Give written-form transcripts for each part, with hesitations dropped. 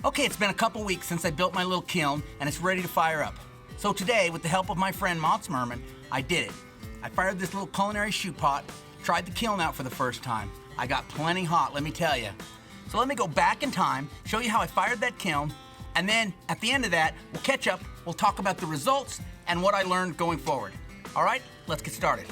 Okay, it's been a couple weeks since I built my little kiln and it's ready to fire up. So today, with the help of my friend Matts Myhrman, I did it. I fired this little culinary shoe pot, tried the kiln out for the first time. I got plenty hot, let me tell you. So let me go back in time, show you how I fired that kiln, and then at the end of that, we'll catch up, we'll talk about the results and what I learned going forward. All right, let's get started.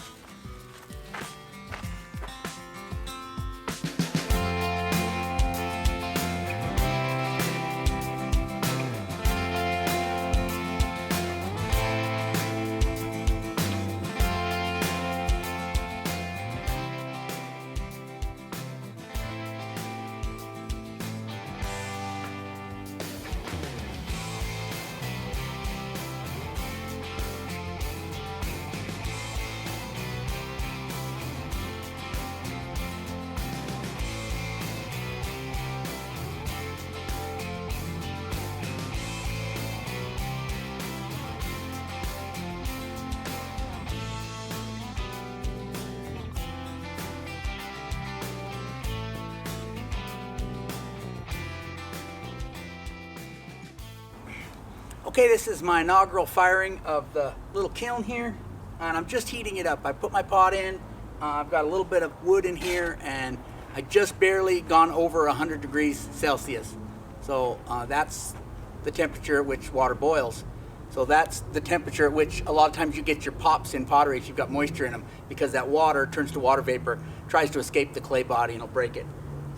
Okay, this is my inaugural firing of the little kiln here, and I'm just heating it up. I put my pot in, I've got a little bit of wood in here, and I just barely gone over 100 degrees Celsius. So that's the temperature at which water boils. So that's the temperature at which a lot of times you get your pops in pottery if you've got moisture in them, because that water turns to water vapor, tries to escape the clay body and it'll break it.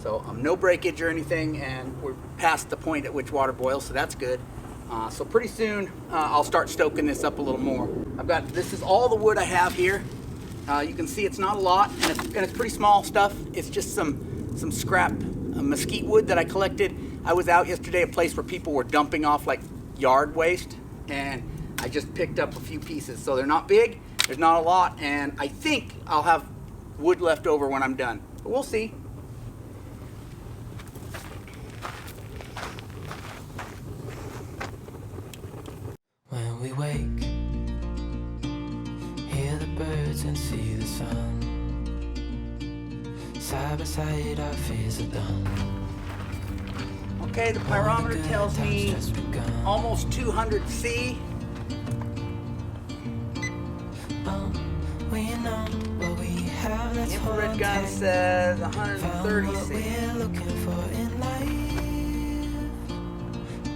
So no breakage or anything, and we're past the point at which water boils, so that's good. So pretty soon I'll start stoking this up a little more. This is all the wood I have here. You can see it's not a lot, and it's pretty small stuff. It's just some scrap mesquite wood that I collected. I was out yesterday, a place where people were dumping off like yard waste, and I just picked up a few pieces. So they're not big, there's not a lot, and I think I'll have wood left over when I'm done. But we'll see. When we wake, hear the birds and see the sun. Side by side our fears are done. Okay, the pyrometer tells me almost 200 C. We know what we have, The infrared gun says 130 C. We're looking for in life.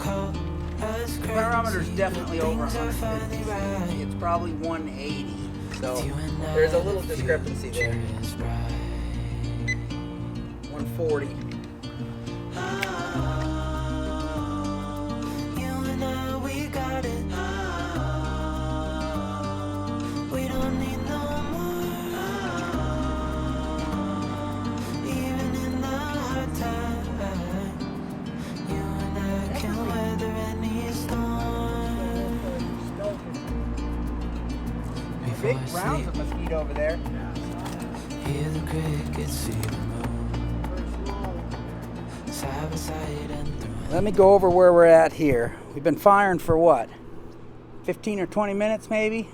Call us The pyrometer's definitely over 150 C. It's probably 180. So there's a little discrepancy there. 140. Big rounds of mesquite over there. Hear the crickets, see the moon. Side by side and through. Let me go over where we're at here. We've been firing for what? 15 or 20 minutes maybe?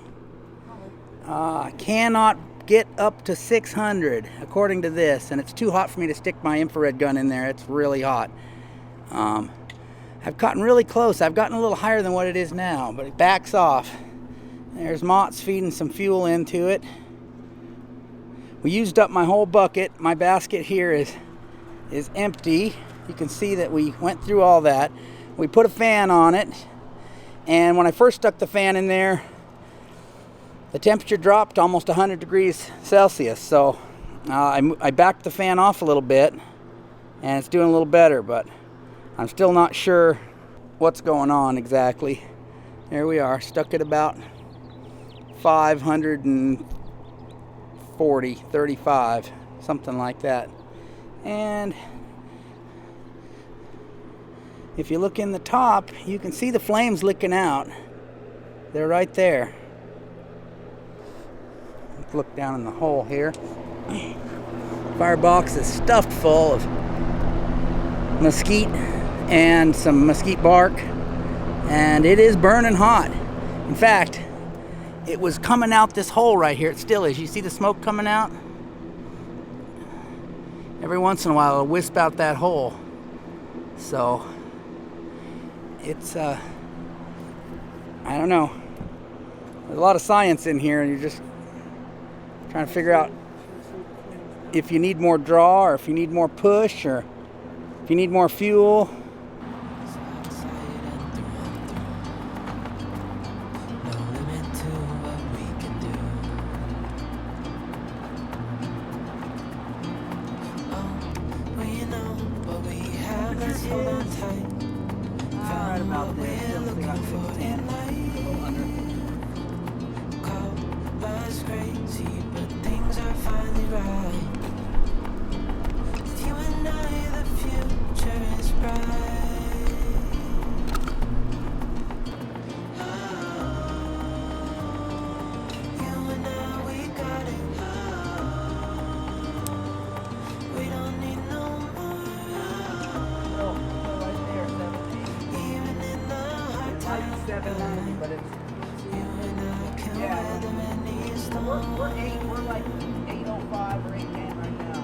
I cannot get up to 600 according to this, and it's too hot for me to stick my infrared gun in there. It's really hot. I've gotten really close. I've gotten a little higher than what it is now, but it backs off. There's Matts feeding some fuel into it. We used up my whole bucket. My basket here is empty. You can see that we went through all that. We put a fan on it, and when I first stuck the fan in there, the temperature dropped to almost 100 degrees Celsius. So I backed the fan off a little bit, and it's doing a little better, but I'm still not sure what's going on exactly. There we are, stuck at about 540, 35, something like that. And if you look in the top, you can see the flames licking out. They're right there. Let's look down in the hole here. Firebox is stuffed full of mesquite and some mesquite bark, and it is burning hot. In fact, it was coming out this hole right here. It still is. You see the smoke coming out? Every once in a while it'll wisp out that hole. So it's I don't know. There's a lot of science in here, and you're just trying to figure out if you need more draw, or if you need more push, or if you need more fuel. Right about there, still looking like 610, a little under. Crazy, but things are finally right. With you and I, the future is bright. You and I, we got it. We don't need no more. Right there, 17. Even in the hard times, 790, but it's, you and I can weather any storm. we're like 805 or 810 right now.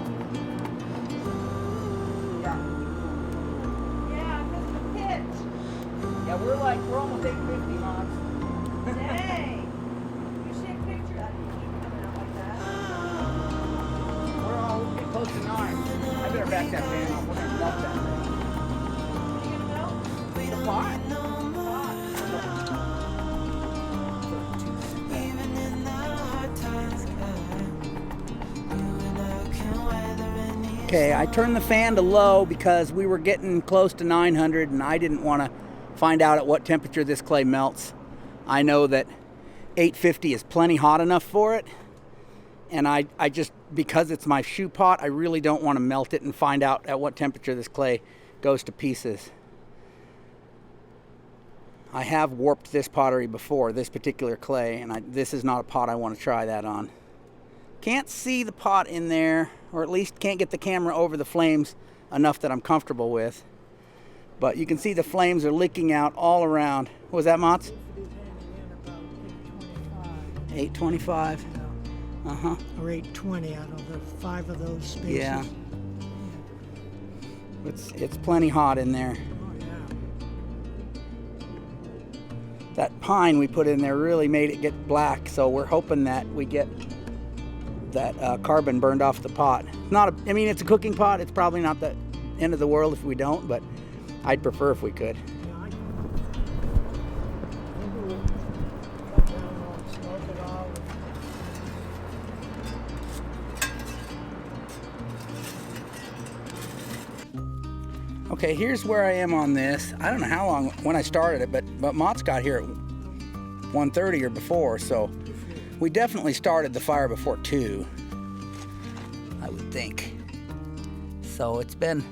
Yeah, because the pitch. Yeah, we're almost 850 knots. Dang. You should take a picture of you keep coming out like that. We're all getting close to 9. I better back that fan off. We're gonna melt that thing. What are you gonna melt? The pot. Even in the hard times, you and I can weather any Okay, I turned the fan to low because we were getting close to 900, and I didn't want to find out at what temperature this clay melts. I know that 850 is plenty hot enough for it, and I just, because it's my shoe pot, I really don't want to melt it and find out at what temperature this clay goes to pieces. I have warped this pottery before, this particular clay, and this is not a pot I want to try that on. Can't see the pot in there, or at least can't get the camera over the flames enough that I'm comfortable with. But you can see the flames are licking out all around. What was that, Matts? 825. Uh-huh. Or 820 out of the 5 of those spaces. Yeah. It's plenty hot in there. Oh, yeah. That pine we put in there really made it get black, so we're hoping that we get that carbon burned off the pot. I mean, it's a cooking pot. It's probably not the end of the world if we don't, but I'd prefer if we could. Yeah, maybe we'll cut down on smoke it all. Okay, here's where I am on this. I don't know how long when I started it, but Matts got here at 1:30 or before, so we definitely started the fire before 2, I would think. So it's been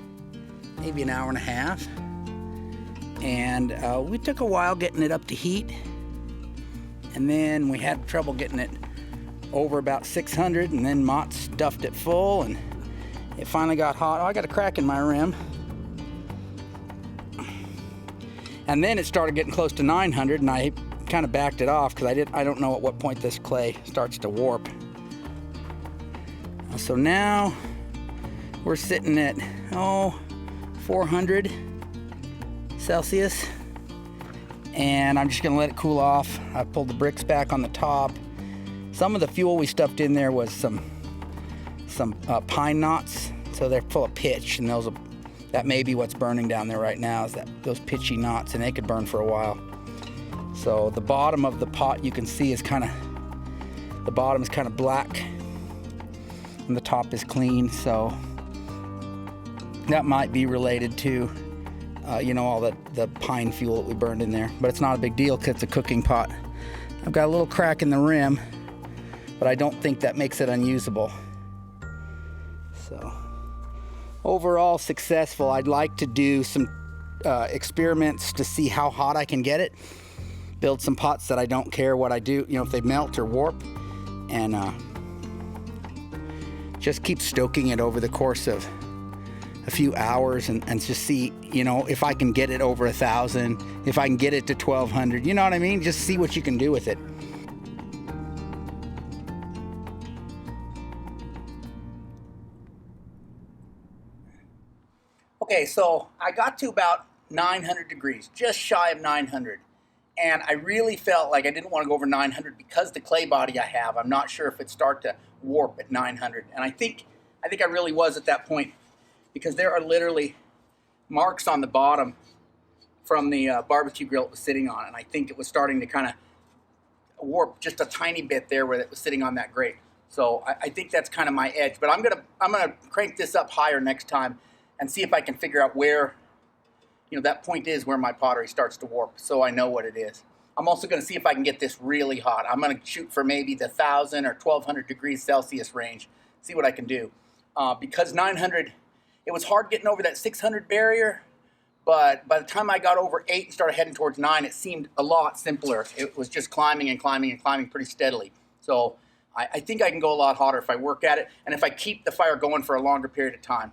maybe an hour and a half, and we took a while getting it up to heat, and then we had trouble getting it over about 600, and then Matts stuffed it full, and it finally got hot. Oh, I got a crack in my rim. And then it started getting close to 900, and I kind of backed it off because I don't know at what point this clay starts to warp. So now we're sitting at 400 Celsius, and I'm just gonna let it cool off. I pulled the bricks back on the top. Some of the fuel we stuffed in there was some pine knots, so they're full of pitch, and that may be what's burning down there right now, is those pitchy knots, and they could burn for a while. So the bottom of the pot you can see is the bottom is kind of black, and the top is clean, so that might be related to all the pine fuel that we burned in there, but it's not a big deal because it's a cooking pot. I've got a little crack in the rim, but I don't think that makes it unusable. So overall successful. I'd like to do some experiments to see how hot I can get it. Build some pots that I don't care what I do, if they melt or warp, and just keep stoking it over the course of a few hours and just see, if I can get it over 1,000, if I can get it to 1,200, you know what I mean? Just see what you can do with it. Okay, so I got to about 900 degrees, just shy of 900. And I really felt like I didn't want to go over 900 because the clay body I have, I'm not sure if it'd start to warp at 900. And I think I really was at that point, because there are literally marks on the bottom from the barbecue grill it was sitting on. And I think it was starting to kind of warp just a tiny bit there where it was sitting on that grate. So I think that's kind of my edge. But I'm gonna crank this up higher next time and see if I can figure out where, that point is where my pottery starts to warp, so I know what it is. I'm also going to see if I can get this really hot. I'm going to shoot for maybe the 1,000 or 1,200 degrees Celsius range, see what I can do. Because 900, it was hard getting over that 600 barrier, but by the time I got over 8 and started heading towards 9, it seemed a lot simpler. It was just climbing and climbing and climbing pretty steadily. So I think I can go a lot hotter if I work at it, and if I keep the fire going for a longer period of time.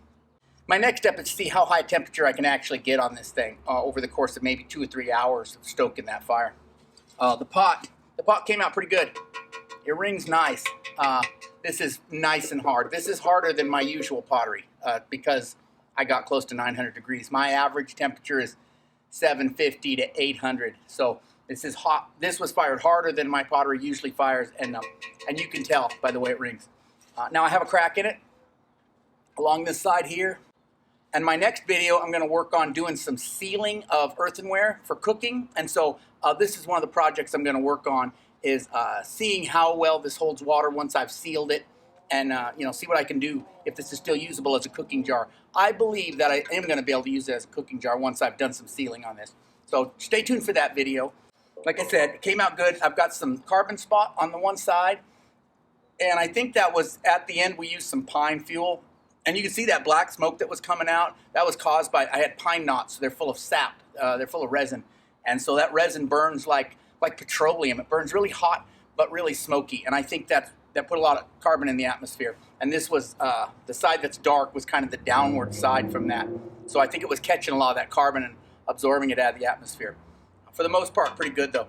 My next step is to see how high temperature I can actually get on this thing over the course of maybe 2 or 3 hours of stoking that fire. The pot came out pretty good. It rings nice. This is nice and hard. This is harder than my usual pottery because I got close to 900 degrees. My average temperature is 750 to 800. So this is hot. This was fired harder than my pottery usually fires, and you can tell by the way it rings. Now I have a crack in it along this side here. And my next video, I'm going to work on doing some sealing of earthenware for cooking. And so this is one of the projects I'm going to work on, is seeing how well this holds water once I've sealed it, and see what I can do if this is still usable as a cooking jar. I believe that I am going to be able to use it as a cooking jar once I've done some sealing on this. So stay tuned for that video. Like I said, it came out good. I've got some carbon spot on the one side, and I think that was at the end we used some pine fuel. And you can see that black smoke that was coming out. That was caused by, I had pine knots, so they're full of sap. They're full of resin. And so that resin burns like petroleum. It burns really hot, but really smoky. And I think that put a lot of carbon in the atmosphere. And this was, the side that's dark was kind of the downward side from that. So I think it was catching a lot of that carbon and absorbing it out of the atmosphere. For the most part, pretty good though.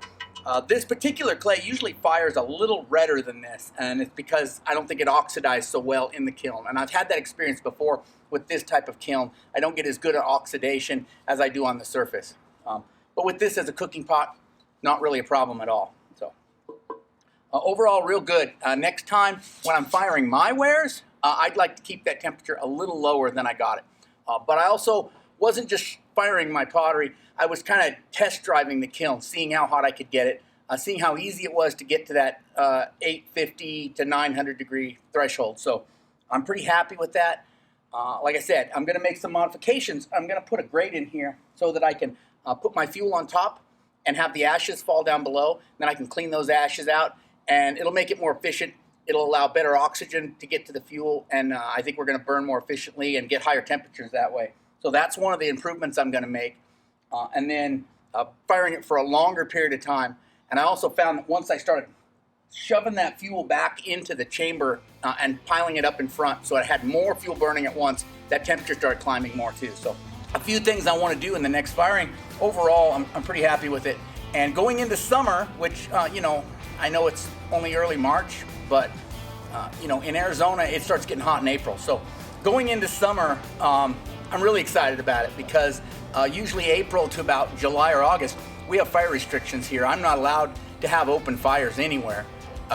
This particular clay usually fires a little redder than this, and it's because I don't think it oxidized so well in the kiln. And I've had that experience before with this type of kiln. I don't get as good at oxidation as I do on the surface. But with this as a cooking pot, not really a problem at all. So overall, real good. Next time when I'm firing my wares, I'd like to keep that temperature a little lower than I got it. But I also wasn't just firing my pottery. I was kind of test driving the kiln, seeing how hot I could get it, seeing how easy it was to get to that 850 to 900 degree threshold. So I'm pretty happy with that. Like I said, I'm going to make some modifications. I'm going to put a grate in here so that I can put my fuel on top and have the ashes fall down below. Then I can clean those ashes out, and it'll make it more efficient. It'll allow better oxygen to get to the fuel, and I think we're going to burn more efficiently and get higher temperatures that way. So that's one of the improvements I'm going to make. And then firing it for a longer period of time. And I also found that once I started shoving that fuel back into the chamber and piling it up in front, so I had more fuel burning at once, that temperature started climbing more too. So a few things I want to do in the next firing. Overall, I'm pretty happy with it. And going into summer, which, I know it's only early March, but, in Arizona, it starts getting hot in April. So going into summer, I'm really excited about it because usually April to about July or August, we have fire restrictions here. I'm not allowed to have open fires anywhere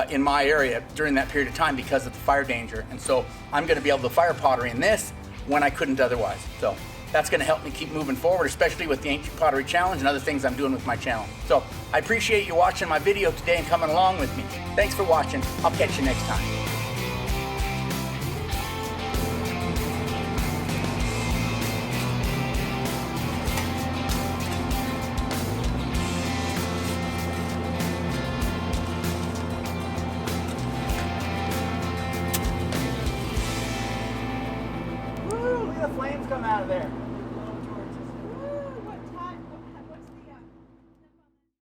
in my area during that period of time because of the fire danger. And so I'm going to be able to fire pottery in this when I couldn't otherwise. So that's going to help me keep moving forward, especially with the Ancient Pottery Challenge and other things I'm doing with my channel. So I appreciate you watching my video today and coming along with me. Thanks for watching. I'll catch you next time. Look at the flames come out of there.